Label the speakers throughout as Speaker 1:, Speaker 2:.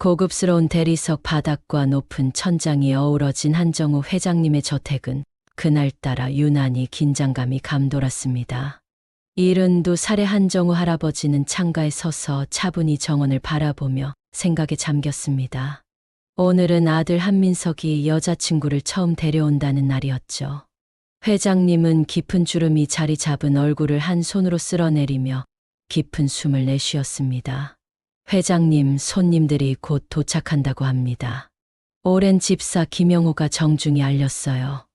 Speaker 1: 고급스러운 대리석 바닥과 높은 천장이 어우러진 한정우 회장님의 저택은 그날따라 유난히 긴장감이 감돌았습니다. 72살의 한정우 할아버지는 창가에 서서 차분히 정원을 바라보며 생각에 잠겼습니다. 오늘은 아들 한민석이 여자친구를 처음 데려온다는 날이었죠. 회장님은 깊은 주름이 자리 잡은 얼굴을 한 손으로 쓸어내리며 깊은 숨을 내쉬었습니다. 회장님, 손님들이 곧 도착한다고 합니다. 오랜 집사 김영호가 정중히 알렸어요.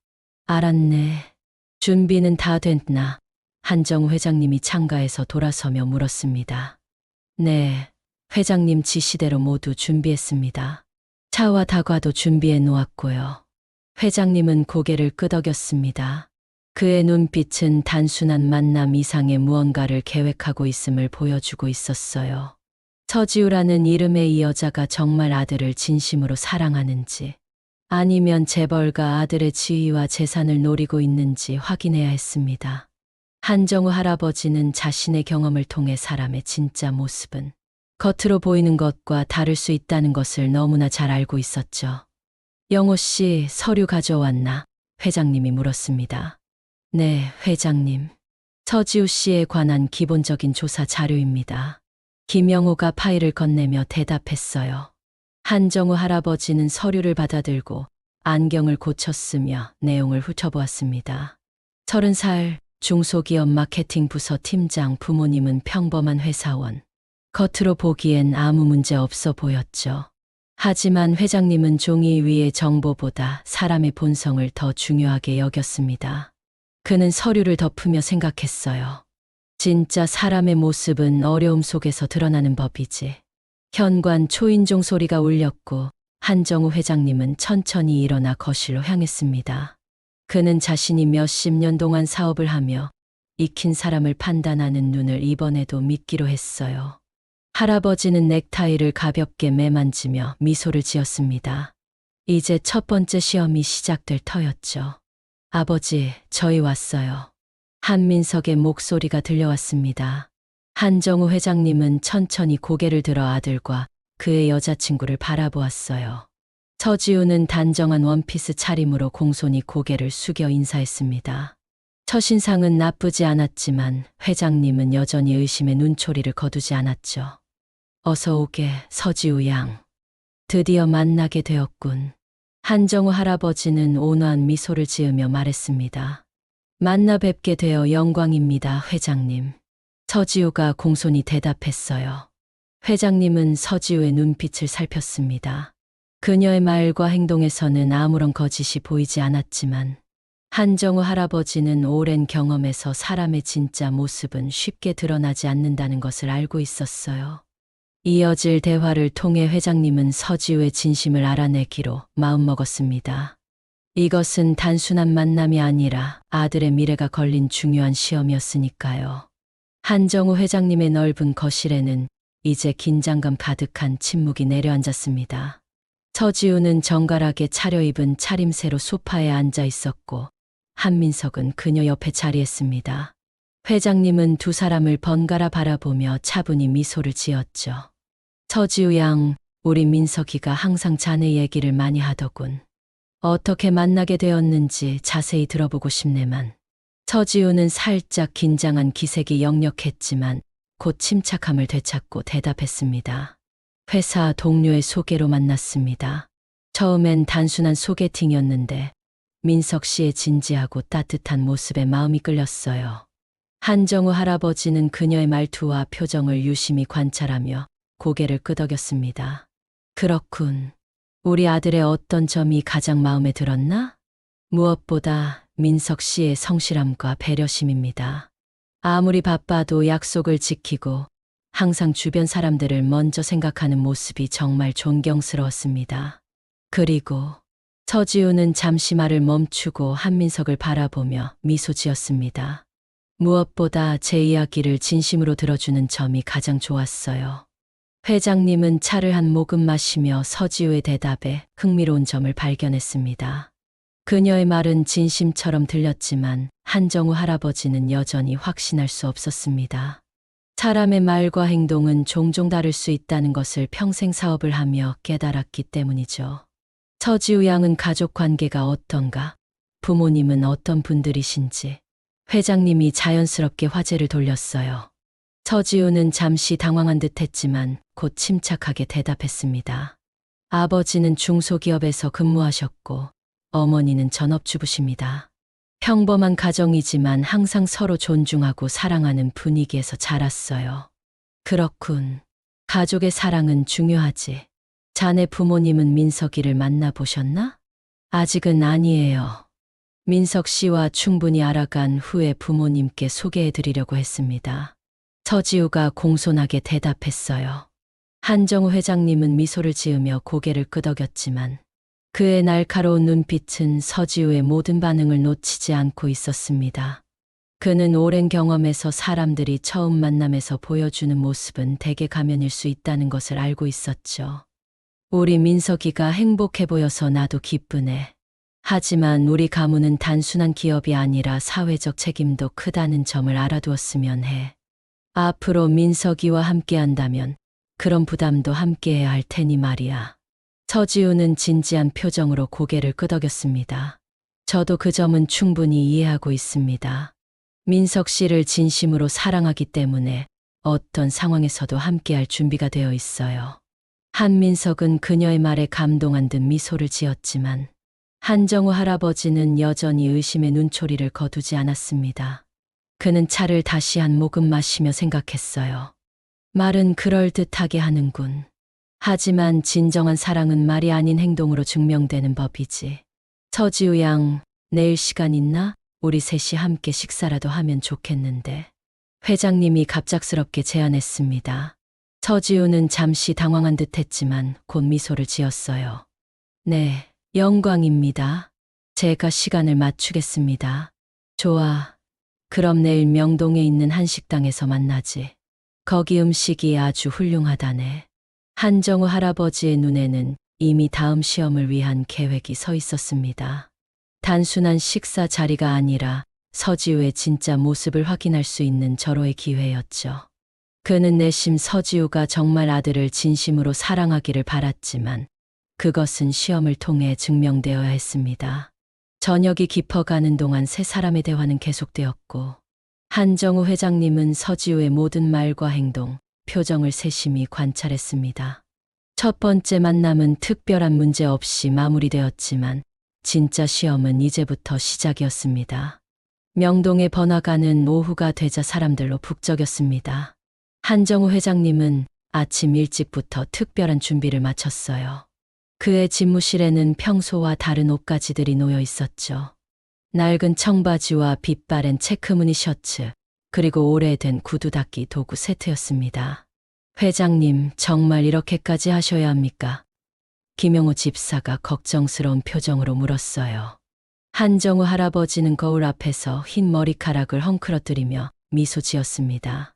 Speaker 1: 알았네. 준비는 다 됐나? 한정우 회장님이 창가에서 돌아서며 물었습니다. 네, 회장님 지시대로 모두 준비했습니다. 차와 다과도 준비해 놓았고요. 회장님은 고개를 끄덕였습니다. 그의 눈빛은 단순한 만남 이상의 무언가를 계획하고 있음을 보여주고 있었어요. 서지우라는 이름의 이 여자가 정말 아들을 진심으로 사랑하는지, 아니면 재벌가 아들의 지위와 재산을 노리고 있는지 확인해야 했습니다. 한정우 할아버지는 자신의 경험을 통해 사람의 진짜 모습은 겉으로 보이는 것과 다를 수 있다는 것을 너무나 잘 알고 있었죠. 영호 씨, 서류 가져왔나? 회장님이 물었습니다. 네, 회장님. 서지우 씨에 관한 기본적인 조사 자료입니다. 김영호가 파일을 건네며 대답했어요. 한정우 할아버지는 서류를 받아들고 안경을 고쳤으며 내용을 훑어보았습니다. 30살 중소기업 마케팅 부서 팀장, 부모님은 평범한 회사원. 겉으로 보기엔 아무 문제 없어 보였죠. 하지만 회장님은 종이 위의 정보보다 사람의 본성을 더 중요하게 여겼습니다. 그는 서류를 덮으며 생각했어요. 진짜 사람의 모습은 어려움 속에서 드러나는 법이지. 현관 초인종 소리가 울렸고 한정우 회장님은 천천히 일어나 거실로 향했습니다. 그는 자신이 몇십 년 동안 사업을 하며 익힌 사람을 판단하는 눈을 이번에도 믿기로 했어요. 할아버지는 넥타이를 가볍게 매만지며 미소를 지었습니다. 이제 첫 번째 시험이 시작될 터였죠. 아버지, 저희 왔어요. 한민석의 목소리가 들려왔습니다. 한정우 회장님은 천천히 고개를 들어 아들과 그의 여자친구를 바라보았어요. 서지우는 단정한 원피스 차림으로 공손히 고개를 숙여 인사했습니다. 첫인상은 나쁘지 않았지만 회장님은 여전히 의심의 눈초리를 거두지 않았죠. 어서 오게, 서지우 양. 드디어 만나게 되었군. 한정우 할아버지는 온화한 미소를 지으며 말했습니다. 만나 뵙게 되어 영광입니다, 회장님. 서지우가 공손히 대답했어요. 회장님은 서지우의 눈빛을 살폈습니다. 그녀의 말과 행동에서는 아무런 거짓이 보이지 않았지만 한정우 할아버지는 오랜 경험에서 사람의 진짜 모습은 쉽게 드러나지 않는다는 것을 알고 있었어요. 이어질 대화를 통해 회장님은 서지우의 진심을 알아내기로 마음먹었습니다. 이것은 단순한 만남이 아니라 아들의 미래가 걸린 중요한 시험이었으니까요. 한정우 회장님의 넓은 거실에는 이제 긴장감 가득한 침묵이 내려앉았습니다. 서지우는 정갈하게 차려입은 차림새로 소파에 앉아 있었고 한민석은 그녀 옆에 자리했습니다. 회장님은 두 사람을 번갈아 바라보며 차분히 미소를 지었죠. 서지우 양, 우리 민석이가 항상 자네 얘기를 많이 하더군. 어떻게 만나게 되었는지 자세히 들어보고 싶네만. 서지우는 살짝 긴장한 기색이 역력했지만 곧 침착함을 되찾고 대답했습니다. 회사 동료의 소개로 만났습니다. 처음엔 단순한 소개팅이었는데 민석 씨의 진지하고 따뜻한 모습에 마음이 끌렸어요. 한정우 할아버지는 그녀의 말투와 표정을 유심히 관찰하며 고개를 끄덕였습니다. 그렇군. 우리 아들의 어떤 점이 가장 마음에 들었나? 무엇보다 민석 씨의 성실함과 배려심입니다. 아무리 바빠도 약속을 지키고 항상 주변 사람들을 먼저 생각하는 모습이 정말 존경스러웠습니다. 그리고 서지우는 잠시 말을 멈추고 한민석을 바라보며 미소 지었습니다. 무엇보다 제 이야기를 진심으로 들어주는 점이 가장 좋았어요. 회장님은 차를 한 모금 마시며 서지우의 대답에 흥미로운 점을 발견했습니다. 그녀의 말은 진심처럼 들렸지만 한정우 할아버지는 여전히 확신할 수 없었습니다. 사람의 말과 행동은 종종 다를 수 있다는 것을 평생 사업을 하며 깨달았기 때문이죠. 서지우 양은 가족 관계가 어떤가? 부모님은 어떤 분들이신지? 회장님이 자연스럽게 화제를 돌렸어요. 서지우는 잠시 당황한 듯 했지만 곧 침착하게 대답했습니다. 아버지는 중소기업에서 근무하셨고 어머니는 전업주부십니다. 평범한 가정이지만 항상 서로 존중하고 사랑하는 분위기에서 자랐어요. 그렇군. 가족의 사랑은 중요하지. 자네 부모님은 민석이를 만나보셨나? 아직은 아니에요. 민석 씨와 충분히 알아간 후에 부모님께 소개해드리려고 했습니다. 서지우가 공손하게 대답했어요. 한정우 회장님은 미소를 지으며 고개를 끄덕였지만 그의 날카로운 눈빛은 서지우의 모든 반응을 놓치지 않고 있었습니다. 그는 오랜 경험에서 사람들이 처음 만남에서 보여주는 모습은 대개 가면일 수 있다는 것을 알고 있었죠. 우리 민석이가 행복해 보여서 나도 기쁘네. 하지만 우리 가문은 단순한 기업이 아니라 사회적 책임도 크다는 점을 알아두었으면 해. 앞으로 민석이와 함께한다면 그런 부담도 함께해야 할 테니 말이야. 서지우는 진지한 표정으로 고개를 끄덕였습니다. 저도 그 점은 충분히 이해하고 있습니다. 민석 씨를 진심으로 사랑하기 때문에 어떤 상황에서도 함께할 준비가 되어 있어요. 한민석은 그녀의 말에 감동한 듯 미소를 지었지만 한정우 할아버지는 여전히 의심의 눈초리를 거두지 않았습니다. 그는 차를 다시 한 모금 마시며 생각했어요. 말은 그럴듯하게 하는군. 하지만 진정한 사랑은 말이 아닌 행동으로 증명되는 법이지. 서지우 양, 내일 시간 있나? 우리 셋이 함께 식사라도 하면 좋겠는데. 회장님이 갑작스럽게 제안했습니다. 서지우는 잠시 당황한 듯 했지만 곧 미소를 지었어요. 네, 영광입니다. 제가 시간을 맞추겠습니다. 좋아. 그럼 내일 명동에 있는 한식당에서 만나지. 거기 음식이 아주 훌륭하다네. 한정우 할아버지의 눈에는 이미 다음 시험을 위한 계획이 서 있었습니다. 단순한 식사 자리가 아니라 서지우의 진짜 모습을 확인할 수 있는 절호의 기회였죠. 그는 내심 서지우가 정말 아들을 진심으로 사랑하기를 바랐지만 그것은 시험을 통해 증명되어야 했습니다. 저녁이 깊어가는 동안 세 사람의 대화는 계속되었고 한정우 회장님은 서지우의 모든 말과 행동, 표정을 세심히 관찰했습니다. 첫 번째 만남은 특별한 문제 없이 마무리되었지만 진짜 시험은 이제부터 시작이었습니다. 명동의 번화가는 오후가 되자 사람들로 북적였습니다. 한정우 회장님은 아침 일찍부터 특별한 준비를 마쳤어요. 그의 집무실에는 평소와 다른 옷가지들이 놓여 있었죠. 낡은 청바지와 빛바랜 체크무늬 셔츠, 그리고 오래된 구두 닦기 도구 세트였습니다. 회장님, 정말 이렇게까지 하셔야 합니까? 김영호 집사가 걱정스러운 표정으로 물었어요. 한정우 할아버지는 거울 앞에서 흰 머리카락을 헝클어뜨리며 미소 지었습니다.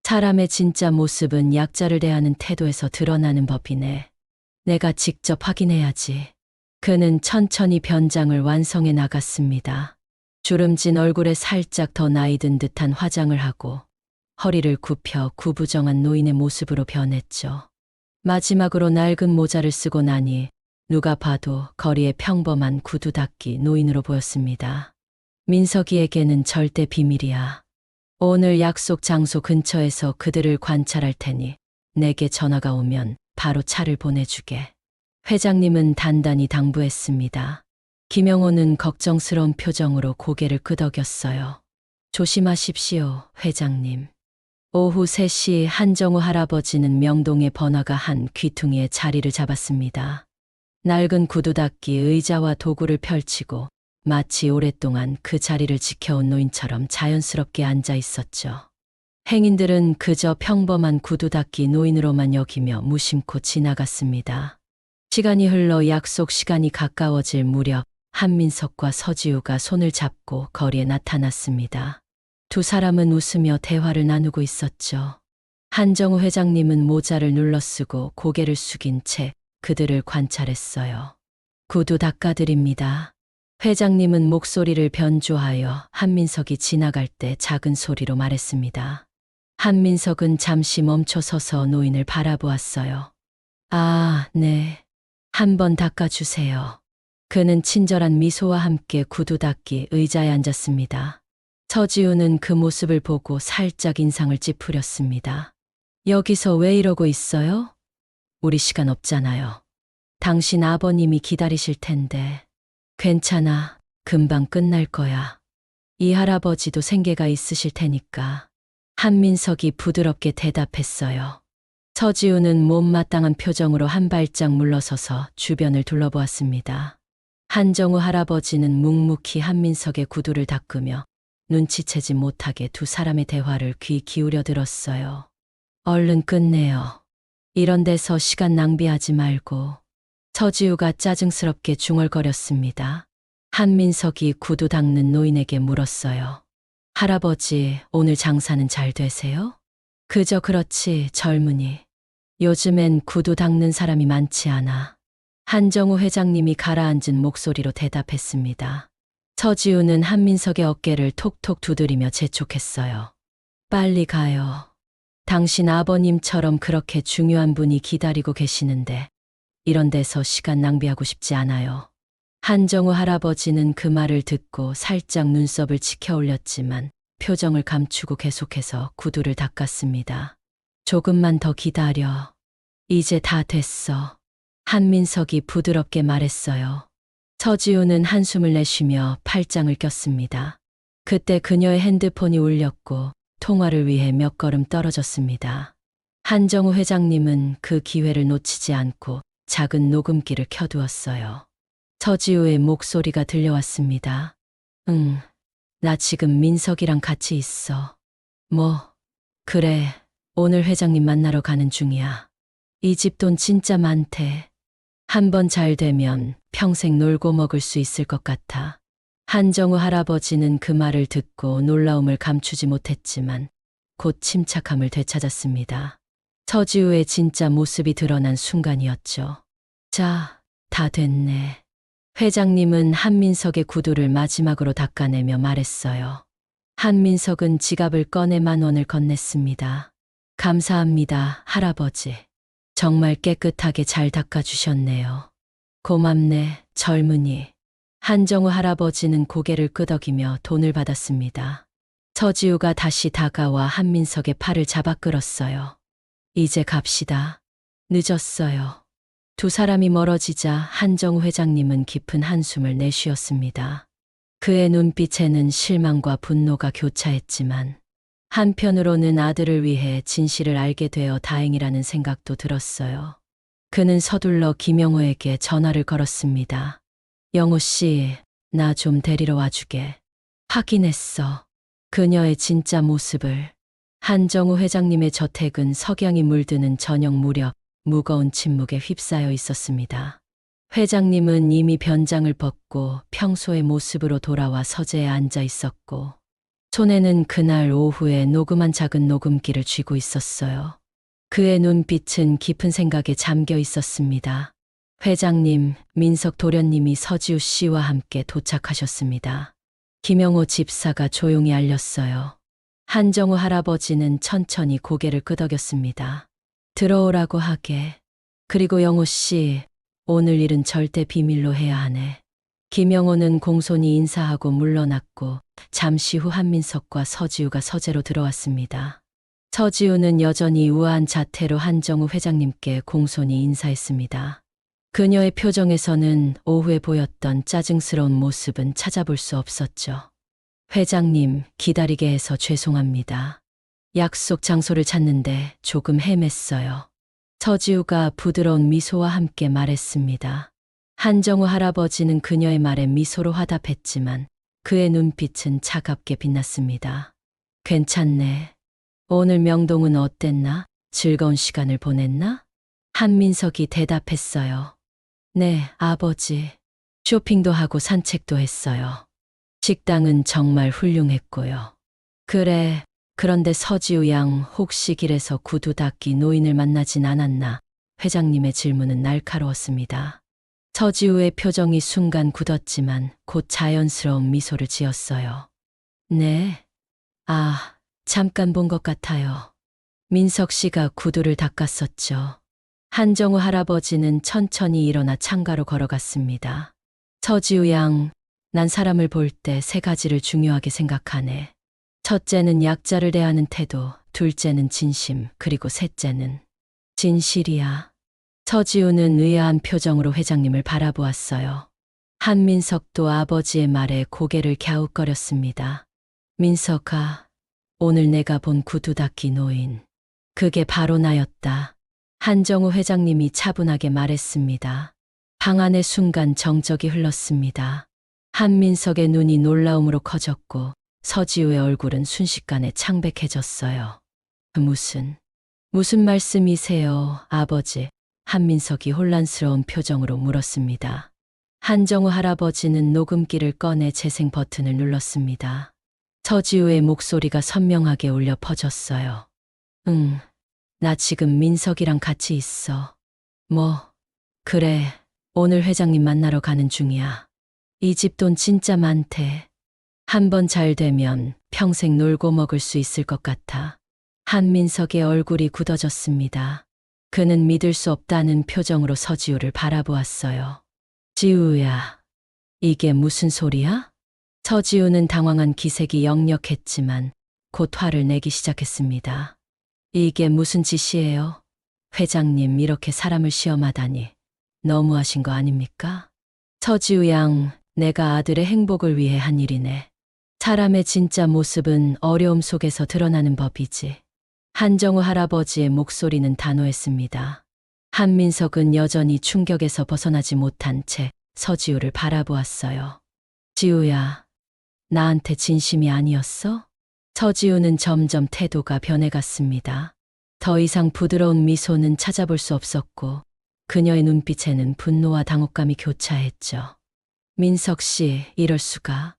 Speaker 1: 사람의 진짜 모습은 약자를 대하는 태도에서 드러나는 법이네. 내가 직접 확인해야지. 그는 천천히 변장을 완성해 나갔습니다. 주름진 얼굴에 살짝 더 나이 든 듯한 화장을 하고 허리를 굽혀 구부정한 노인의 모습으로 변했죠. 마지막으로 낡은 모자를 쓰고 나니 누가 봐도 거리의 평범한 구두 닦기 노인으로 보였습니다. 민석이에게는 절대 비밀이야. 오늘 약속 장소 근처에서 그들을 관찰할 테니 내게 전화가 오면 바로 차를 보내주게. 회장님은 단단히 당부했습니다. 김영호는 걱정스러운 표정으로 고개를 끄덕였어요. 조심하십시오, 회장님. 오후 3시 한정우 할아버지는 명동의 번화가 한 귀퉁이에 자리를 잡았습니다. 낡은 구두 닦기 의자와 도구를 펼치고 마치 오랫동안 그 자리를 지켜온 노인처럼 자연스럽게 앉아 있었죠. 행인들은 그저 평범한 구두 닦기 노인으로만 여기며 무심코 지나갔습니다. 시간이 흘러 약속 시간이 가까워질 무렵 한민석과 서지우가 손을 잡고 거리에 나타났습니다. 두 사람은 웃으며 대화를 나누고 있었죠. 한정우 회장님은 모자를 눌러쓰고 고개를 숙인 채 그들을 관찰했어요. 구두 닦아드립니다. 회장님은 목소리를 변조하여 한민석이 지나갈 때 작은 소리로 말했습니다. 한민석은 잠시 멈춰서서 노인을 바라보았어요. 아, 네. 한번 닦아주세요. 그는 친절한 미소와 함께 구두 닦기 의자에 앉았습니다. 서지우는 그 모습을 보고 살짝 인상을 찌푸렸습니다. 여기서 왜 이러고 있어요? 우리 시간 없잖아요. 당신 아버님이 기다리실 텐데. 괜찮아. 금방 끝날 거야. 이 할아버지도 생계가 있으실 테니까. 한민석이 부드럽게 대답했어요. 서지우는 못마땅한 표정으로 한 발짝 물러서서 주변을 둘러보았습니다. 한정우 할아버지는 묵묵히 한민석의 구두를 닦으며 눈치채지 못하게 두 사람의 대화를 귀 기울여 들었어요. 얼른 끝내요. 이런 데서 시간 낭비하지 말고. 서지우가 짜증스럽게 중얼거렸습니다. 한민석이 구두 닦는 노인에게 물었어요. 할아버지, 오늘 장사는 잘 되세요? 그저 그렇지, 젊은이. 요즘엔 구두 닦는 사람이 많지 않아. 한정우 회장님이 가라앉은 목소리로 대답했습니다. 서지우는 한민석의 어깨를 톡톡 두드리며 재촉했어요. 빨리 가요. 당신 아버님처럼 그렇게 중요한 분이 기다리고 계시는데 이런 데서 시간 낭비하고 싶지 않아요. 한정우 할아버지는 그 말을 듣고 살짝 눈썹을 치켜 올렸지만 표정을 감추고 계속해서 구두를 닦았습니다. 조금만 더 기다려. 이제 다 됐어. 한민석이 부드럽게 말했어요. 서지우는 한숨을 내쉬며 팔짱을 꼈습니다. 그때 그녀의 핸드폰이 울렸고 통화를 위해 몇 걸음 떨어졌습니다. 한정우 회장님은 그 기회를 놓치지 않고 작은 녹음기를 켜두었어요. 서지우의 목소리가 들려왔습니다. 응, 나 지금 민석이랑 같이 있어. 뭐, 그래, 오늘 회장님 만나러 가는 중이야. 이 집 돈 진짜 많대. 한번 잘 되면 평생 놀고 먹을 수 있을 것 같아. 한정우 할아버지는 그 말을 듣고 놀라움을 감추지 못했지만 곧 침착함을 되찾았습니다. 서지우의 진짜 모습이 드러난 순간이었죠. 자, 다 됐네. 회장님은 한민석의 구두를 마지막으로 닦아내며 말했어요. 한민석은 지갑을 꺼내 10,000원을 건넸습니다. 감사합니다, 할아버지. 정말 깨끗하게 잘 닦아주셨네요. 고맙네, 젊은이. 한정우 할아버지는 고개를 끄덕이며 돈을 받았습니다. 서지우가 다시 다가와 한민석의 팔을 잡아 끌었어요. 이제 갑시다. 늦었어요. 두 사람이 멀어지자 한정우 회장님은 깊은 한숨을 내쉬었습니다. 그의 눈빛에는 실망과 분노가 교차했지만 한편으로는 아들을 위해 진실을 알게 되어 다행이라는 생각도 들었어요. 그는 서둘러 김영호에게 전화를 걸었습니다. 영호 씨, 나 좀 데리러 와주게. 확인했어. 그녀의 진짜 모습을. 한정우 회장님의 저택은 석양이 물드는 저녁 무렵 무거운 침묵에 휩싸여 있었습니다. 회장님은 이미 변장을 벗고 평소의 모습으로 돌아와 서재에 앉아 있었고 손에는 그날 오후에 녹음한 작은 녹음기를 쥐고 있었어요. 그의 눈빛은 깊은 생각에 잠겨 있었습니다. 회장님, 민석 도련님이 서지우 씨와 함께 도착하셨습니다. 김영호 집사가 조용히 알렸어요. 한정우 할아버지는 천천히 고개를 끄덕였습니다. 들어오라고 하게. 그리고 영호 씨, 오늘 일은 절대 비밀로 해야 하네. 김영호는 공손히 인사하고 물러났고 잠시 후 한민석과 서지우가 서재로 들어왔습니다. 서지우는 여전히 우아한 자태로 한정우 회장님께 공손히 인사했습니다. 그녀의 표정에서는 오후에 보였던 짜증스러운 모습은 찾아볼 수 없었죠. 회장님, 기다리게 해서 죄송합니다. 약속 장소를 찾는데 조금 헤맸어요. 서지우가 부드러운 미소와 함께 말했습니다. 한정우 할아버지는 그녀의 말에 미소로 화답했지만 그의 눈빛은 차갑게 빛났습니다. 괜찮네. 오늘 명동은 어땠나? 즐거운 시간을 보냈나? 한민석이 대답했어요. 네, 아버지. 쇼핑도 하고 산책도 했어요. 식당은 정말 훌륭했고요. 그래, 그런데 서지우 양 혹시 길에서 구두 닦기 노인을 만나진 않았나? 회장님의 질문은 날카로웠습니다. 서지우의 표정이 순간 굳었지만 곧 자연스러운 미소를 지었어요. 네. 아, 잠깐 본 것 같아요. 민석 씨가 구두를 닦았었죠. 한정우 할아버지는 천천히 일어나 창가로 걸어갔습니다. 서지우 양, 난 사람을 볼 때 세 가지를 중요하게 생각하네. 첫째는 약자를 대하는 태도, 둘째는 진심, 그리고 셋째는 진실이야. 서지우는 의아한 표정으로 회장님을 바라보았어요. 한민석도 아버지의 말에 고개를 갸웃거렸습니다. 민석아, 오늘 내가 본 구두 닦기 노인. 그게 바로 나였다. 한정우 회장님이 차분하게 말했습니다. 방 안의 순간 정적이 흘렀습니다. 한민석의 눈이 놀라움으로 커졌고 서지우의 얼굴은 순식간에 창백해졌어요. 무슨 말씀이세요, 아버지? 한민석이 혼란스러운 표정으로 물었습니다. 한정우 할아버지는 녹음기를 꺼내 재생 버튼을 눌렀습니다. 서지우의 목소리가 선명하게 울려 퍼졌어요. 응, 나 지금 민석이랑 같이 있어. 그래, 오늘 회장님 만나러 가는 중이야. 이 집 돈 진짜 많대. 한번 잘 되면 평생 놀고 먹을 수 있을 것 같아. 한민석의 얼굴이 굳어졌습니다. 그는 믿을 수 없다는 표정으로 서지우를 바라보았어요. 지우야, 이게 무슨 소리야? 서지우는 당황한 기색이 역력했지만 곧 화를 내기 시작했습니다. 이게 무슨 짓이에요? 회장님 이렇게 사람을 시험하다니 너무하신 거 아닙니까? 서지우 양, 내가 아들의 행복을 위해 한 일이네. 사람의 진짜 모습은 어려움 속에서 드러나는 법이지. 한정우 할아버지의 목소리는 단호했습니다. 한민석은 여전히 충격에서 벗어나지 못한 채 서지우를 바라보았어요. 지우야, 나한테 진심이 아니었어? 서지우는 점점 태도가 변해갔습니다. 더 이상 부드러운 미소는 찾아볼 수 없었고 그녀의 눈빛에는 분노와 당혹감이 교차했죠. 민석 씨, 이럴 수가.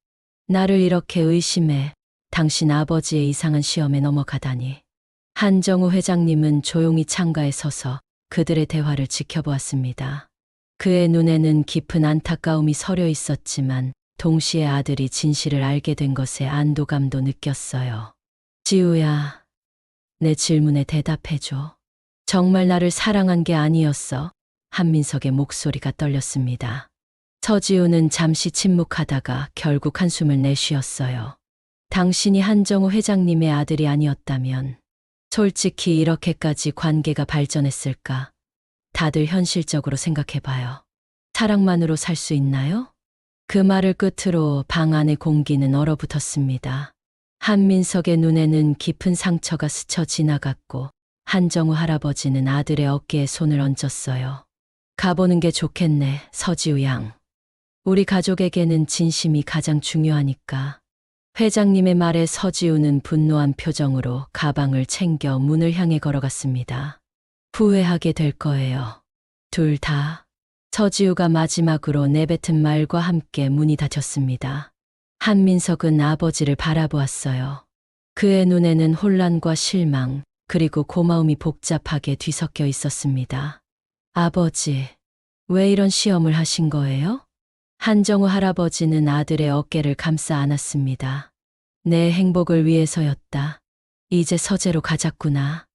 Speaker 1: 나를 이렇게 의심해. 당신 아버지의 이상한 시험에 넘어가다니. 한정우 회장님은 조용히 창가에 서서 그들의 대화를 지켜보았습니다. 그의 눈에는 깊은 안타까움이 서려 있었지만 동시에 아들이 진실을 알게 된 것에 안도감도 느꼈어요. 지우야, 내 질문에 대답해줘. 정말 나를 사랑한 게 아니었어? 한민석의 목소리가 떨렸습니다. 서지우는 잠시 침묵하다가 결국 한숨을 내쉬었어요. 당신이 한정우 회장님의 아들이 아니었다면 솔직히 이렇게까지 관계가 발전했을까? 다들 현실적으로 생각해봐요. 사랑만으로 살 수 있나요? 그 말을 끝으로 방 안의 공기는 얼어붙었습니다. 한민석의 눈에는 깊은 상처가 스쳐 지나갔고 한정우 할아버지는 아들의 어깨에 손을 얹었어요. 가보는 게 좋겠네, 서지우 양. 우리 가족에게는 진심이 가장 중요하니까. 회장님의 말에 서지우는 분노한 표정으로 가방을 챙겨 문을 향해 걸어갔습니다. 후회하게 될 거예요. 둘 다. 서지우가 마지막으로 내뱉은 말과 함께 문이 닫혔습니다. 한민석은 아버지를 바라보았어요. 그의 눈에는 혼란과 실망, 그리고 고마움이 복잡하게 뒤섞여 있었습니다. 아버지, 왜 이런 시험을 하신 거예요? 한정우 할아버지는 아들의 어깨를 감싸 안았습니다. 내 행복을 위해서였다. 이제 서재로 가자꾸나.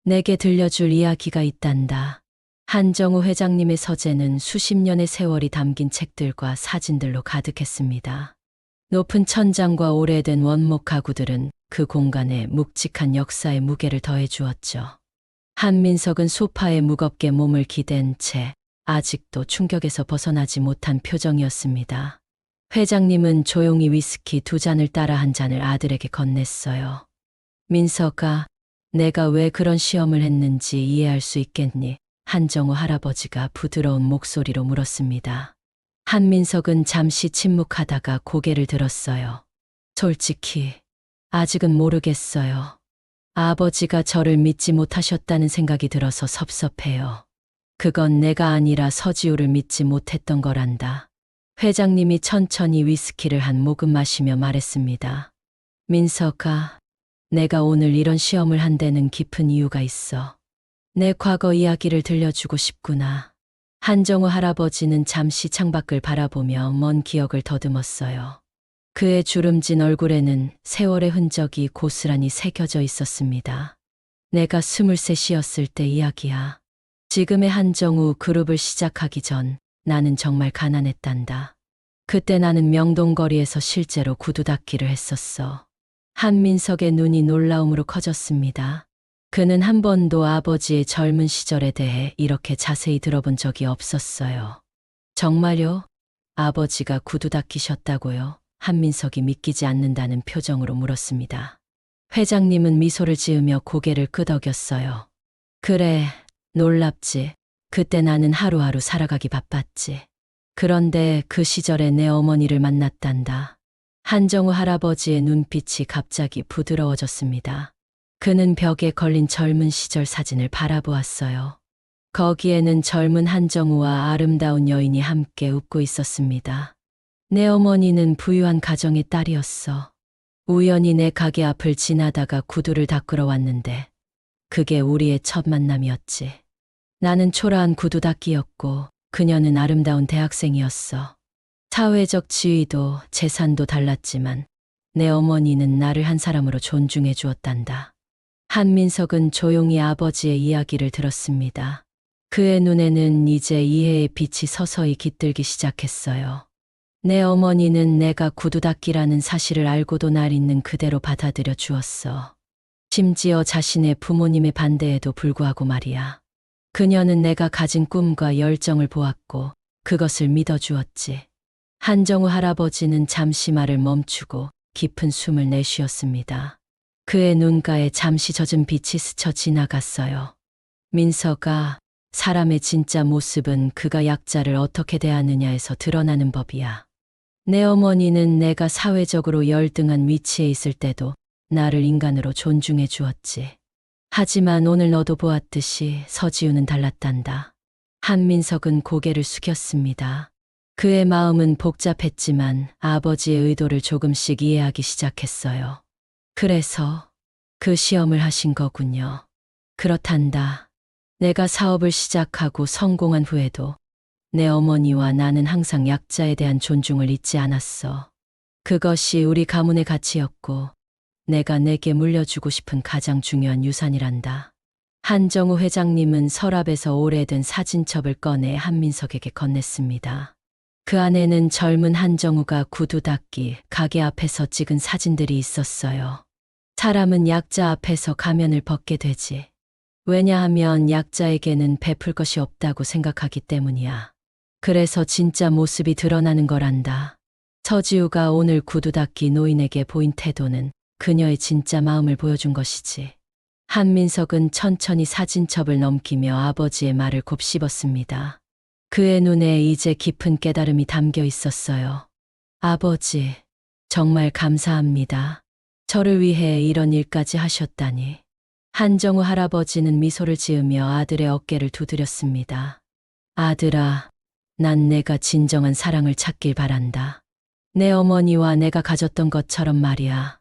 Speaker 1: 내게 들려줄 이야기가 있단다. 한정우 회장님의 서재는 수십 년의 세월이 담긴 책들과 사진들로 가득했습니다. 높은 천장과 오래된 원목 가구들은 그 공간에 묵직한 역사의 무게를 더해 주었죠. 한민석은 소파에 무겁게 몸을 기댄 채 아직도 충격에서 벗어나지 못한 표정이었습니다. 회장님은 조용히 위스키 2잔을 따라 한 잔을 아들에게 건넸어요. 민석아, 내가 왜 그런 시험을 했는지 이해할 수 있겠니? 한정우 할아버지가 부드러운 목소리로 물었습니다. 한민석은 잠시 침묵하다가 고개를 들었어요. 솔직히 아직은 모르겠어요. 아버지가 저를 믿지 못하셨다는 생각이 들어서 섭섭해요. 그건 내가 아니라 서지우를 믿지 못했던 거란다. 회장님이 천천히 위스키를 한 모금 마시며 말했습니다. 민석아, 내가 오늘 이런 시험을 한 데는 깊은 이유가 있어. 내 과거 이야기를 들려주고 싶구나. 한정우 할아버지는 잠시 창밖을 바라보며 먼 기억을 더듬었어요. 그의 주름진 얼굴에는 세월의 흔적이 고스란히 새겨져 있었습니다. 내가 23이었을 때 이야기야. 지금의 한정우 그룹을 시작하기 전 나는 정말 가난했단다. 그때 나는 명동거리에서 실제로 구두 닦기를 했었어. 한민석의 눈이 놀라움으로 커졌습니다. 그는 한 번도 아버지의 젊은 시절에 대해 이렇게 자세히 들어본 적이 없었어요. 정말요? 아버지가 구두 닦이셨다고요? 한민석이 믿기지 않는다는 표정으로 물었습니다. 회장님은 미소를 지으며 고개를 끄덕였어요. 그래, 놀랍지. 그때 나는 하루하루 살아가기 바빴지. 그런데 그 시절에 내 어머니를 만났단다. 한정우 할아버지의 눈빛이 갑자기 부드러워졌습니다. 그는 벽에 걸린 젊은 시절 사진을 바라보았어요. 거기에는 젊은 한정우와 아름다운 여인이 함께 웃고 있었습니다. 내 어머니는 부유한 가정의 딸이었어. 우연히 내 가게 앞을 지나다가 구두를 닦으러 왔는데 그게 우리의 첫 만남이었지. 나는 초라한 구두 닦기였고 그녀는 아름다운 대학생이었어. 사회적 지위도 재산도 달랐지만 내 어머니는 나를 한 사람으로 존중해 주었단다. 한민석은 조용히 아버지의 이야기를 들었습니다. 그의 눈에는 이제 이해의 빛이 서서히 깃들기 시작했어요. 내 어머니는 내가 구두 닦기라는 사실을 알고도 날 있는 그대로 받아들여 주었어. 심지어 자신의 부모님의 반대에도 불구하고 말이야. 그녀는 내가 가진 꿈과 열정을 보았고 그것을 믿어주었지. 한정우 할아버지는 잠시 말을 멈추고 깊은 숨을 내쉬었습니다. 그의 눈가에 잠시 젖은 빛이 스쳐 지나갔어요. 민석아, 사람의 진짜 모습은 그가 약자를 어떻게 대하느냐에서 드러나는 법이야. 내 어머니는 내가 사회적으로 열등한 위치에 있을 때도 나를 인간으로 존중해 주었지. 하지만 오늘 너도 보았듯이 서지우는 달랐단다. 한민석은 고개를 숙였습니다. 그의 마음은 복잡했지만 아버지의 의도를 조금씩 이해하기 시작했어요. 그래서 그 시험을 하신 거군요. 그렇단다. 내가 사업을 시작하고 성공한 후에도 내 어머니와 나는 항상 약자에 대한 존중을 잊지 않았어. 그것이 우리 가문의 가치였고 내가 내게 물려주고 싶은 가장 중요한 유산이란다. 한정우 회장님은 서랍에서 오래된 사진첩을 꺼내 한민석에게 건넸습니다. 그 안에는 젊은 한정우가 구두 닦기 가게 앞에서 찍은 사진들이 있었어요. 사람은 약자 앞에서 가면을 벗게 되지. 왜냐하면 약자에게는 베풀 것이 없다고 생각하기 때문이야. 그래서 진짜 모습이 드러나는 거란다. 서지우가 오늘 구두 닦기 노인에게 보인 태도는 그녀의 진짜 마음을 보여준 것이지. 한민석은 천천히 사진첩을 넘기며 아버지의 말을 곱씹었습니다. 그의 눈에 이제 깊은 깨달음이 담겨 있었어요. 아버지, 정말 감사합니다. 저를 위해 이런 일까지 하셨다니. 한정우 할아버지는 미소를 지으며 아들의 어깨를 두드렸습니다. 아들아, 난 내가 진정한 사랑을 찾길 바란다. 내 어머니와 내가 가졌던 것처럼 말이야.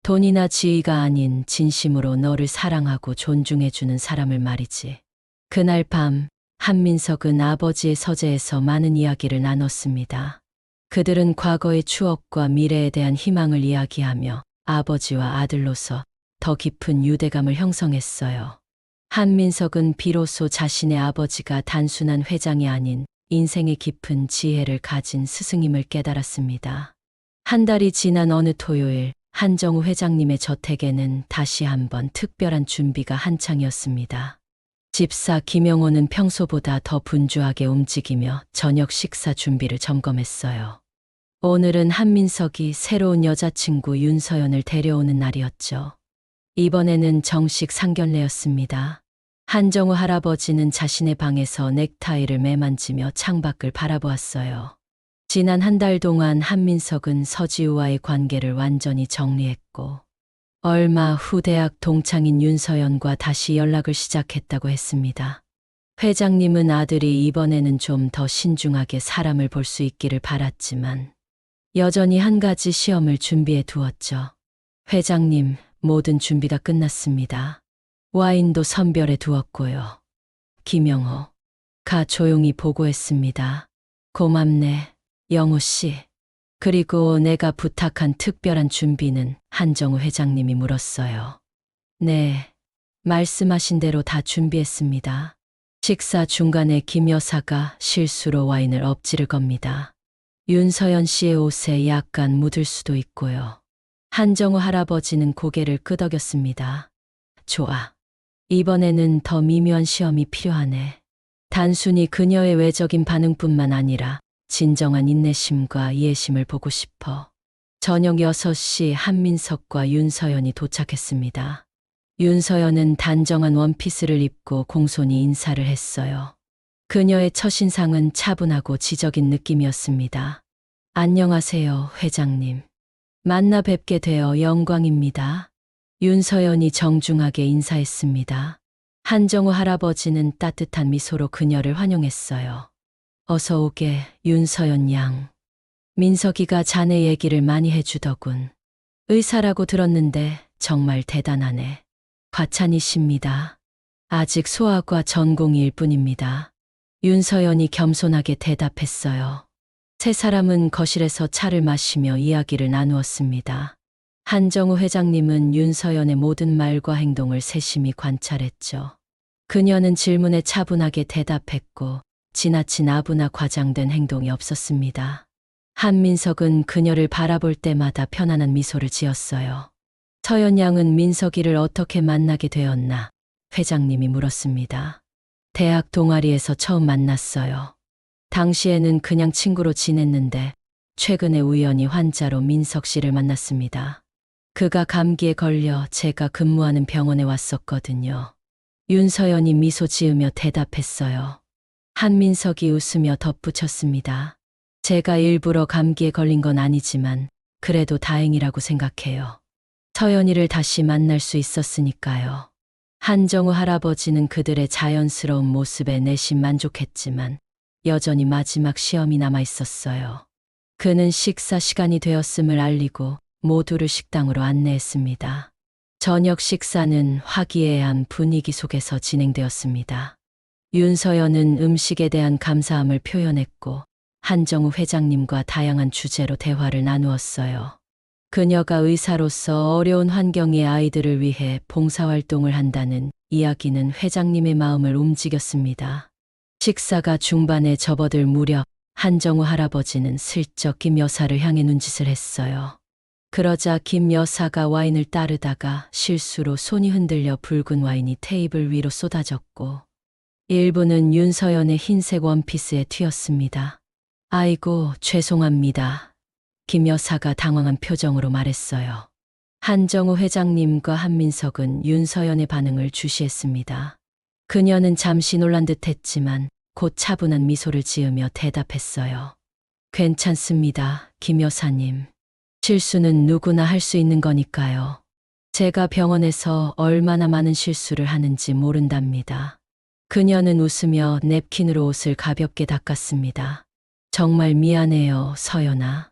Speaker 1: 돈이나 지위가 아닌 진심으로 너를 사랑하고 존중해주는 사람을 말이지. 그날 밤 한민석은 아버지의 서재에서 많은 이야기를 나눴습니다. 그들은 과거의 추억과 미래에 대한 희망을 이야기하며 아버지와 아들로서 더 깊은 유대감을 형성했어요. 한민석은 비로소 자신의 아버지가 단순한 회장이 아닌 인생의 깊은 지혜를 가진 스승임을 깨달았습니다. 한 달이 지난 어느 토요일, 한정우 회장님의 저택에는 다시 한번 특별한 준비가 한창이었습니다. 집사 김영호는 평소보다 더 분주하게 움직이며 저녁 식사 준비를 점검했어요. 오늘은 한민석이 새로운 여자친구 윤서연을 데려오는 날이었죠. 이번에는 정식 상견례였습니다. 한정우 할아버지는 자신의 방에서 넥타이를 매만지며 창밖을 바라보았어요. 지난 한 달 동안 한민석은 서지우와의 관계를 완전히 정리했고 얼마 후 대학 동창인 윤서연과 다시 연락을 시작했다고 했습니다. 회장님은 아들이 이번에는 좀 더 신중하게 사람을 볼 수 있기를 바랐지만 여전히 한 가지 시험을 준비해 두었죠. 회장님, 모든 준비가 끝났습니다. 와인도 선별해 두었고요. 김영호가 조용히 보고했습니다. 고맙네, 영호 씨. 그리고 내가 부탁한 특별한 준비는 한정우 회장님이 물었어요. 네, 말씀하신 대로 다 준비했습니다. 식사 중간에 김 여사가 실수로 와인을 엎지를 겁니다. 윤서연 씨의 옷에 약간 묻을 수도 있고요. 한정우 할아버지는 고개를 끄덕였습니다. 좋아. 이번에는 더 미묘한 시험이 필요하네. 단순히 그녀의 외적인 반응뿐만 아니라 진정한 인내심과 이해심을 보고 싶어. 저녁 6시 한민석과 윤서연이 도착했습니다. 윤서연은 단정한 원피스를 입고 공손히 인사를 했어요. 그녀의 첫인상은 차분하고 지적인 느낌이었습니다. 안녕하세요, 회장님. 만나 뵙게 되어 영광입니다. 윤서연이 정중하게 인사했습니다. 한정우 할아버지는 따뜻한 미소로 그녀를 환영했어요. 어서 오게, 윤서연 양. 민석이가 자네 얘기를 많이 해주더군. 의사라고 들었는데 정말 대단하네. 과찬이십니다. 아직 소아과 전공의일 뿐입니다. 윤서연이 겸손하게 대답했어요. 세 사람은 거실에서 차를 마시며 이야기를 나누었습니다. 한정우 회장님은 윤서연의 모든 말과 행동을 세심히 관찰했죠. 그녀는 질문에 차분하게 대답했고 지나친 아부나 과장된 행동이 없었습니다. 한민석은 그녀를 바라볼 때마다 편안한 미소를 지었어요. 서연 양은 민석이를 어떻게 만나게 되었나? 회장님이 물었습니다. 대학 동아리에서 처음 만났어요. 당시에는 그냥 친구로 지냈는데 최근에 우연히 환자로 민석 씨를 만났습니다. 그가 감기에 걸려 제가 근무하는 병원에 왔었거든요. 윤서연이 미소 지으며 대답했어요. 한민석이 웃으며 덧붙였습니다. 제가 일부러 감기에 걸린 건 아니지만 그래도 다행이라고 생각해요. 서연이를 다시 만날 수 있었으니까요. 한정우 할아버지는 그들의 자연스러운 모습에 내심 만족했지만 여전히 마지막 시험이 남아 있었어요. 그는 식사 시간이 되었음을 알리고 모두를 식당으로 안내했습니다. 저녁 식사는 화기애애한 분위기 속에서 진행되었습니다. 윤서연은 음식에 대한 감사함을 표현했고 한정우 회장님과 다양한 주제로 대화를 나누었어요. 그녀가 의사로서 어려운 환경의 아이들을 위해 봉사활동을 한다는 이야기는 회장님의 마음을 움직였습니다. 식사가 중반에 접어들 무렵 한정우 할아버지는 슬쩍 김 여사를 향해 눈짓을 했어요. 그러자 김 여사가 와인을 따르다가 실수로 손이 흔들려 붉은 와인이 테이블 위로 쏟아졌고 일부는 윤서연의 흰색 원피스에 튀었습니다. 아이고, 죄송합니다. 김 여사가 당황한 표정으로 말했어요. 한정우 회장님과 한민석은 윤서연의 반응을 주시했습니다. 그녀는 잠시 놀란 듯 했지만 곧 차분한 미소를 지으며 대답했어요. 괜찮습니다, 김 여사님. 실수는 누구나 할 수 있는 거니까요. 제가 병원에서 얼마나 많은 실수를 하는지 모른답니다. 그녀는 웃으며 냅킨으로 옷을 가볍게 닦았습니다. 정말 미안해요, 서연아.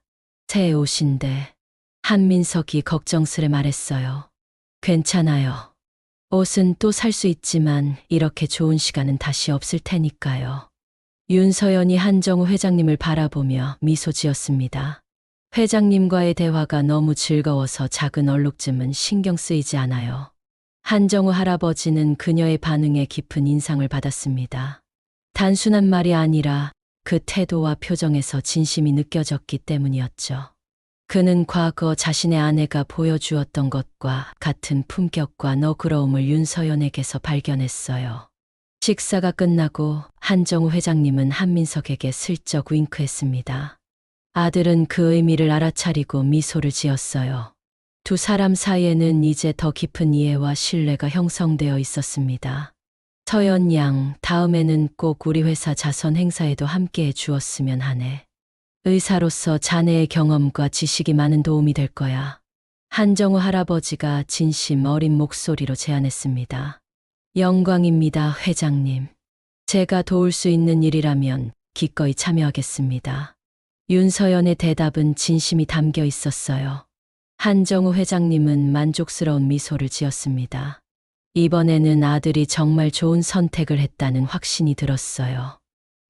Speaker 1: 새 옷인데. 한민석이 걱정스레 말했어요. 괜찮아요. 옷은 또 살 수 있지만 이렇게 좋은 시간은 다시 없을 테니까요. 윤서연이 한정우 회장님을 바라보며 미소 지었습니다. 회장님과의 대화가 너무 즐거워서 작은 얼룩짐은 신경 쓰이지 않아요. 한정우 할아버지는 그녀의 반응에 깊은 인상을 받았습니다. 단순한 말이 아니라 그 태도와 표정에서 진심이 느껴졌기 때문이었죠. 그는 과거 자신의 아내가 보여주었던 것과 같은 품격과 너그러움을 윤서연에게서 발견했어요. 식사가 끝나고 한정우 회장님은 한민석에게 슬쩍 윙크했습니다. 아들은 그 의미를 알아차리고 미소를 지었어요. 두 사람 사이에는 이제 더 깊은 이해와 신뢰가 형성되어 있었습니다. 서연 양, 다음에는 꼭 우리 회사 자선 행사에도 함께해 주었으면 하네. 의사로서 자네의 경험과 지식이 많은 도움이 될 거야. 한정우 할아버지가 진심 어린 목소리로 제안했습니다. 영광입니다, 회장님. 제가 도울 수 있는 일이라면 기꺼이 참여하겠습니다. 윤서연의 대답은 진심이 담겨 있었어요. 한정우 회장님은 만족스러운 미소를 지었습니다. 이번에는 아들이 정말 좋은 선택을 했다는 확신이 들었어요.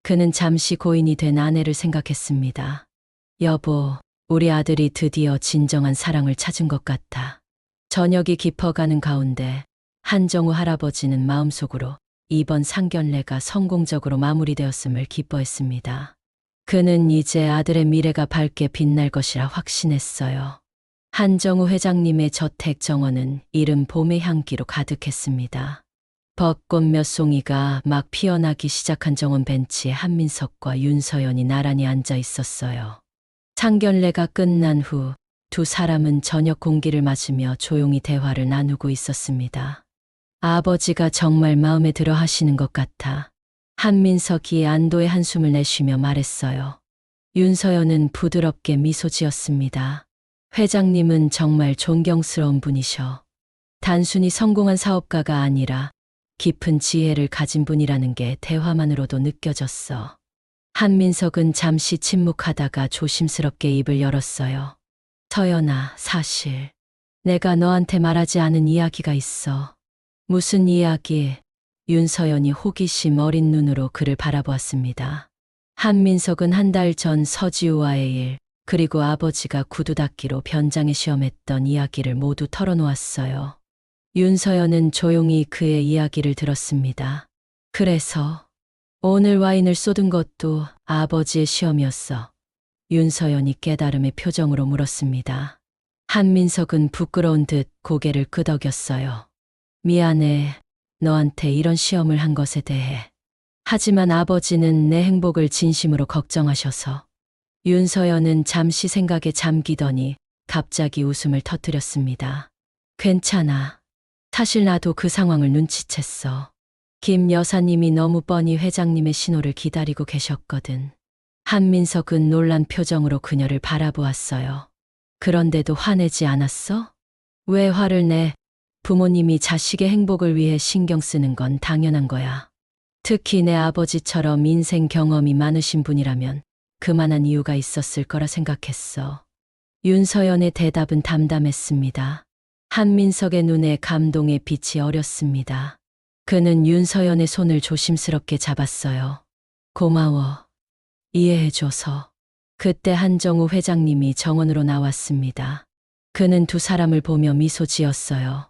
Speaker 1: 그는 잠시 고인이 된 아내를 생각했습니다. 여보, 우리 아들이 드디어 진정한 사랑을 찾은 것 같아. 저녁이 깊어가는 가운데 한정우 할아버지는 마음속으로 이번 상견례가 성공적으로 마무리되었음을 기뻐했습니다. 그는 이제 아들의 미래가 밝게 빛날 것이라 확신했어요. 한정우 회장님의 저택 정원은 이른 봄의 향기로 가득했습니다. 벚꽃 몇 송이가 막 피어나기 시작한 정원 벤치에 한민석과 윤서연이 나란히 앉아 있었어요. 상견례가 끝난 후 두 사람은 저녁 공기를 맞으며 조용히 대화를 나누고 있었습니다. 아버지가 정말 마음에 들어 하시는 것 같아. 한민석이 안도의 한숨을 내쉬며 말했어요. 윤서연은 부드럽게 미소 지었습니다. 회장님은 정말 존경스러운 분이셔. 단순히 성공한 사업가가 아니라 깊은 지혜를 가진 분이라는 게 대화만으로도 느껴졌어. 한민석은 잠시 침묵하다가 조심스럽게 입을 열었어요. 서연아, 사실 내가 너한테 말하지 않은 이야기가 있어. 무슨 이야기? 윤서연이 호기심 어린 눈으로 그를 바라보았습니다. 한민석은 한 달 전 서지우와의 일, 그리고 아버지가 구두 닦기로 변장에 시험했던 이야기를 모두 털어놓았어요. 윤서연은 조용히 그의 이야기를 들었습니다. 그래서 오늘 와인을 쏟은 것도 아버지의 시험이었어. 윤서연이 깨달음의 표정으로 물었습니다. 한민석은 부끄러운 듯 고개를 끄덕였어요. 미안해, 너한테 이런 시험을 한 것에 대해. 하지만 아버지는 내 행복을 진심으로 걱정하셔서. 윤서연은 잠시 생각에 잠기더니 갑자기 웃음을 터뜨렸습니다. 괜찮아. 사실 나도 그 상황을 눈치챘어. 김 여사님이 너무 뻔히 회장님의 신호를 기다리고 계셨거든. 한민석은 놀란 표정으로 그녀를 바라보았어요. 그런데도 화내지 않았어? 왜 화를 내? 부모님이 자식의 행복을 위해 신경 쓰는 건 당연한 거야. 특히 내 아버지처럼 인생 경험이 많으신 분이라면 그만한 이유가 있었을 거라 생각했어. 윤서연의 대답은 담담했습니다. 한민석의 눈에 감동의 빛이 어렸습니다. 그는 윤서연의 손을 조심스럽게 잡았어요. 고마워. 이해해줘서. 그때 한정우 회장님이 정원으로 나왔습니다. 그는 두 사람을 보며 미소 지었어요.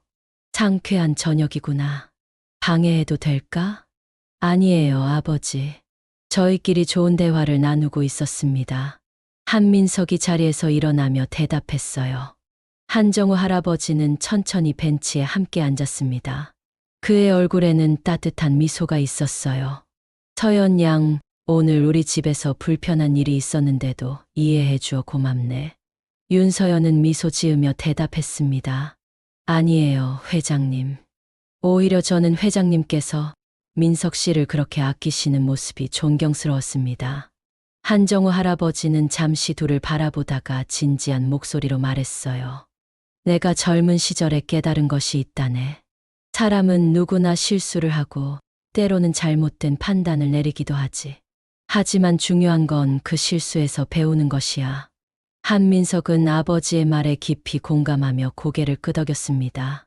Speaker 1: 상쾌한 저녁이구나. 방해해도 될까? 아니에요, 아버지. 저희끼리 좋은 대화를 나누고 있었습니다. 한민석이 자리에서 일어나며 대답했어요. 한정우 할아버지는 천천히 벤치에 함께 앉았습니다. 그의 얼굴에는 따뜻한 미소가 있었어요. 서연 양, 오늘 우리 집에서 불편한 일이 있었는데도 이해해 주어 고맙네. 윤서연은 미소 지으며 대답했습니다. 아니에요, 회장님. 오히려 저는 회장님께서 민석 씨를 그렇게 아끼시는 모습이 존경스러웠습니다. 한정우 할아버지는 잠시 둘을 바라보다가 진지한 목소리로 말했어요. 내가 젊은 시절에 깨달은 것이 있다네. 사람은 누구나 실수를 하고 때로는 잘못된 판단을 내리기도 하지. 하지만 중요한 건 그 실수에서 배우는 것이야. 한민석은 아버지의 말에 깊이 공감하며 고개를 끄덕였습니다.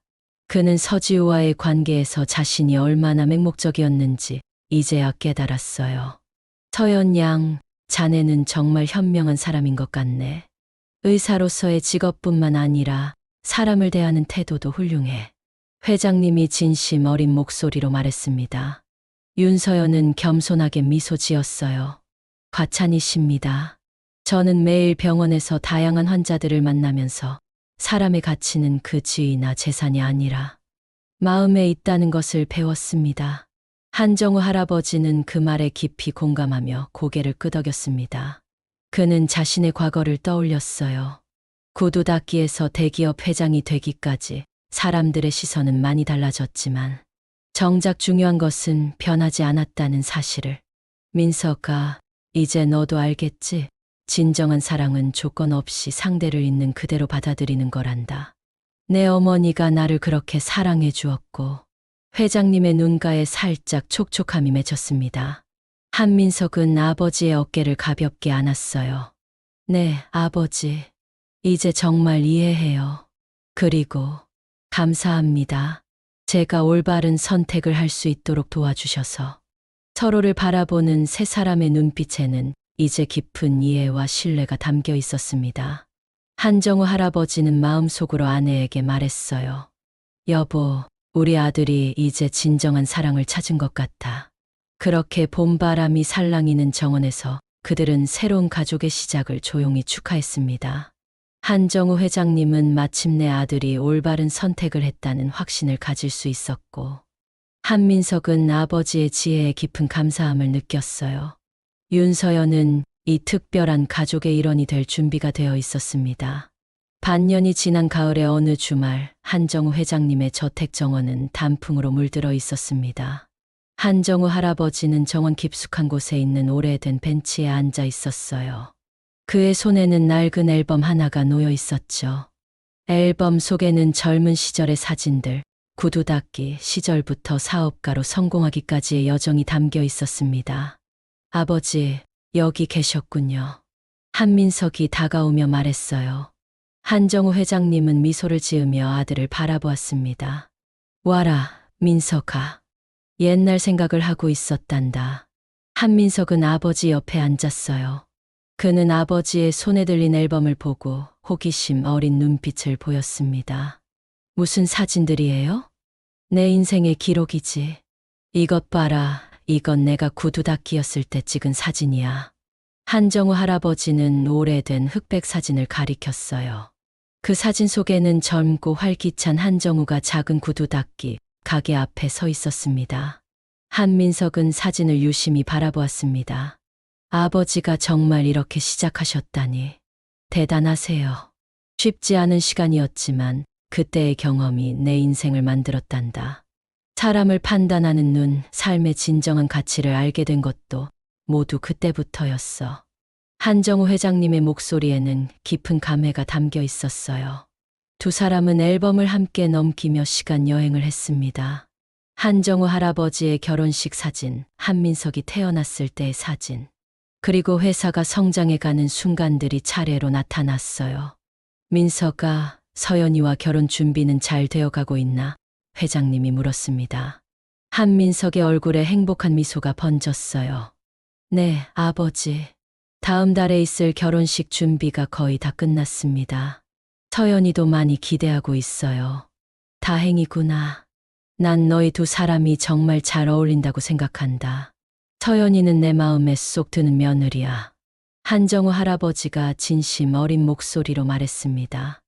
Speaker 1: 그는 서지우와의 관계에서 자신이 얼마나 맹목적이었는지 이제야 깨달았어요. 서연 양, 자네는 정말 현명한 사람인 것 같네. 의사로서의 직업뿐만 아니라 사람을 대하는 태도도 훌륭해. 회장님이 진심 어린 목소리로 말했습니다. 윤서연은 겸손하게 미소 지었어요. 과찬이십니다. 저는 매일 병원에서 다양한 환자들을 만나면서 사람의 가치는 그 지위나 재산이 아니라 마음에 있다는 것을 배웠습니다. 한정우 할아버지는 그 말에 깊이 공감하며 고개를 끄덕였습니다. 그는 자신의 과거를 떠올렸어요. 구두 닦기에서 대기업 회장이 되기까지 사람들의 시선은 많이 달라졌지만 정작 중요한 것은 변하지 않았다는 사실을. 민석아, 이제 너도 알겠지? 진정한 사랑은 조건 없이 상대를 있는 그대로 받아들이는 거란다. 내 어머니가 나를 그렇게 사랑해 주었고. 회장님의 눈가에 살짝 촉촉함이 맺혔습니다. 한민석은 아버지의 어깨를 가볍게 안았어요. 네, 아버지. 이제 정말 이해해요. 그리고 감사합니다. 제가 올바른 선택을 할 수 있도록 도와주셔서. 서로를 바라보는 세 사람의 눈빛에는 이제 깊은 이해와 신뢰가 담겨 있었습니다. 한정우 할아버지는 마음속으로 아내에게 말했어요. 여보, 우리 아들이 이제 진정한 사랑을 찾은 것 같아. 그렇게 봄바람이 살랑이는 정원에서 그들은 새로운 가족의 시작을 조용히 축하했습니다. 한정우 회장님은 마침내 아들이 올바른 선택을 했다는 확신을 가질 수 있었고, 한민석은 아버지의 지혜에 깊은 감사함을 느꼈어요. 윤서연은 이 특별한 가족의 일원이 될 준비가 되어 있었습니다. 반년이 지난 가을의 어느 주말, 한정우 회장님의 저택 정원은 단풍으로 물들어 있었습니다. 한정우 할아버지는 정원 깊숙한 곳에 있는 오래된 벤치에 앉아 있었어요. 그의 손에는 낡은 앨범 하나가 놓여 있었죠. 앨범 속에는 젊은 시절의 사진들, 구두 닦기 시절부터 사업가로 성공하기까지의 여정이 담겨 있었습니다. 아버지, 여기 계셨군요. 한민석이 다가오며 말했어요. 한정우 회장님은 미소를 지으며 아들을 바라보았습니다. 와라, 민석아. 옛날 생각을 하고 있었단다. 한민석은 아버지 옆에 앉았어요. 그는 아버지의 손에 들린 앨범을 보고 호기심 어린 눈빛을 보였습니다. 무슨 사진들이에요? 내 인생의 기록이지. 이것 봐라. 이건 내가 구두 닦기였을 때 찍은 사진이야. 한정우 할아버지는 오래된 흑백 사진을 가리켰어요. 그 사진 속에는 젊고 활기찬 한정우가 작은 구두 닦기 가게 앞에 서 있었습니다. 한민석은 사진을 유심히 바라보았습니다. 아버지가 정말 이렇게 시작하셨다니. 대단하세요. 쉽지 않은 시간이었지만 그때의 경험이 내 인생을 만들었단다. 사람을 판단하는 눈, 삶의 진정한 가치를 알게 된 것도 모두 그때부터였어. 한정우 회장님의 목소리에는 깊은 감회가 담겨 있었어요. 두 사람은 앨범을 함께 넘기며 시간 여행을 했습니다. 한정우 할아버지의 결혼식 사진, 한민석이 태어났을 때의 사진, 그리고 회사가 성장해가는 순간들이 차례로 나타났어요. 민석아, 서연이와 결혼 준비는 잘 되어가고 있나? 회장님이 물었습니다. 한민석의 얼굴에 행복한 미소가 번졌어요. 네, 아버지. 다음 달에 있을 결혼식 준비가 거의 다 끝났습니다. 서연이도 많이 기대하고 있어요. 다행이구나. 난 너희 두 사람이 정말 잘 어울린다고 생각한다. 서연이는 내 마음에 쏙 드는 며느리야. 한정우 할아버지가 진심 어린 목소리로 말했습니다.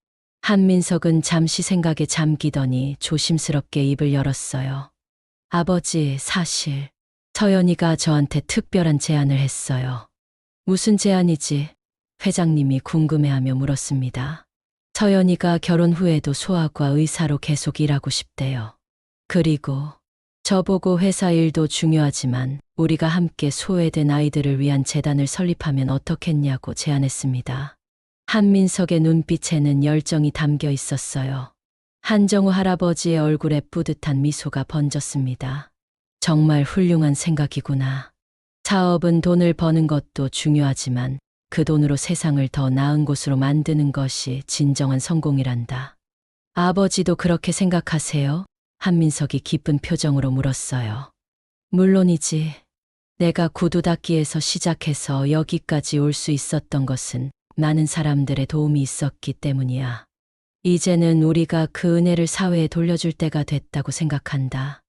Speaker 1: 한민석은 잠시 생각에 잠기더니 조심스럽게 입을 열었어요. 아버지, 사실 서연이가 저한테 특별한 제안을 했어요. 무슨 제안이지? 회장님이 궁금해하며 물었습니다. 서연이가 결혼 후에도 소아과 의사로 계속 일하고 싶대요. 그리고 저보고 회사 일도 중요하지만 우리가 함께 소외된 아이들을 위한 재단을 설립하면 어떻겠냐고 제안했습니다. 한민석의 눈빛에는 열정이 담겨 있었어요. 한정우 할아버지의 얼굴에 뿌듯한 미소가 번졌습니다. 정말 훌륭한 생각이구나. 사업은 돈을 버는 것도 중요하지만 그 돈으로 세상을 더 나은 곳으로 만드는 것이 진정한 성공이란다. 아버지도 그렇게 생각하세요? 한민석이 기쁜 표정으로 물었어요. 물론이지. 내가 구두 닦기에서 시작해서 여기까지 올 수 있었던 것은 많은 사람들의 도움이 있었기 때문이야. 이제는 우리가 그 은혜를 사회에 돌려줄 때가 됐다고 생각한다.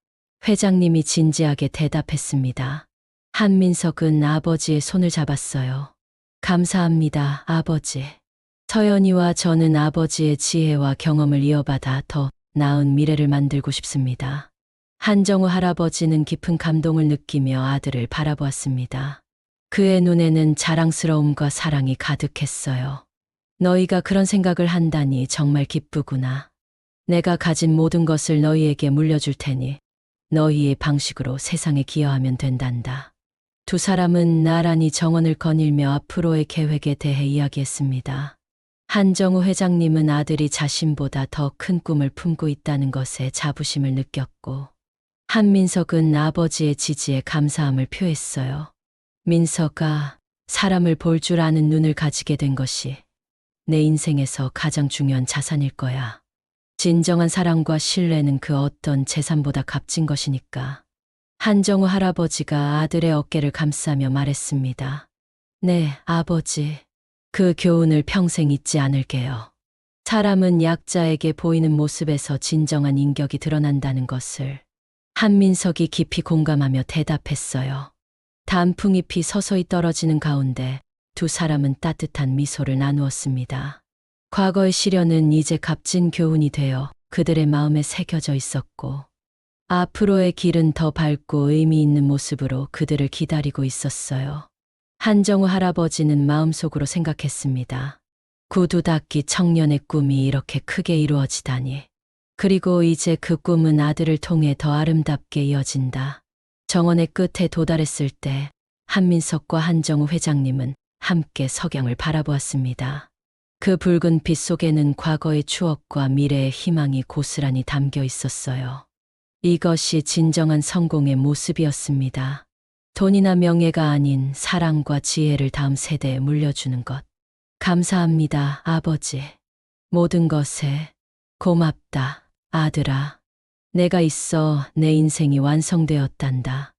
Speaker 1: 회장님이 진지하게 대답했습니다. 한민석은 아버지의 손을 잡았어요. 감사합니다, 아버지. 서연이와 저는 아버지의 지혜와 경험을 이어받아 더 나은 미래를 만들고 싶습니다. 한정우 할아버지는 깊은 감동을 느끼며 아들을 바라보았습니다. 그의 눈에는 자랑스러움과 사랑이 가득했어요. 너희가 그런 생각을 한다니 정말 기쁘구나. 내가 가진 모든 것을 너희에게 물려줄 테니 너희의 방식으로 세상에 기여하면 된단다. 두 사람은 나란히 정원을 거닐며 앞으로의 계획에 대해 이야기했습니다. 한정우 회장님은 아들이 자신보다 더 큰 꿈을 품고 있다는 것에 자부심을 느꼈고, 한민석은 아버지의 지지에 감사함을 표했어요. 민석아, 사람을 볼 줄 아는 눈을 가지게 된 것이 내 인생에서 가장 중요한 자산일 거야. 진정한 사랑과 신뢰는 그 어떤 재산보다 값진 것이니까. 한정우 할아버지가 아들의 어깨를 감싸며 말했습니다. 네, 아버지. 그 교훈을 평생 잊지 않을게요. 사람은 약자에게 보이는 모습에서 진정한 인격이 드러난다는 것을 한민석이 깊이 공감하며 대답했어요. 단풍잎이 서서히 떨어지는 가운데 두 사람은 따뜻한 미소를 나누었습니다. 과거의 시련은 이제 값진 교훈이 되어 그들의 마음에 새겨져 있었고, 앞으로의 길은 더 밝고 의미 있는 모습으로 그들을 기다리고 있었어요. 한정우 할아버지는 마음속으로 생각했습니다. 구두 닦기 청년의 꿈이 이렇게 크게 이루어지다니. 그리고 이제 그 꿈은 아들을 통해 더 아름답게 이어진다. 정원의 끝에 도달했을 때 한민석과 한정우 회장님은 함께 석양을 바라보았습니다. 그 붉은 빛 속에는 과거의 추억과 미래의 희망이 고스란히 담겨 있었어요. 이것이 진정한 성공의 모습이었습니다. 돈이나 명예가 아닌 사랑과 지혜를 다음 세대에 물려주는 것. 감사합니다, 아버지. 모든 것에 고맙다, 아들아. 내가 있어 내 인생이 완성되었단다.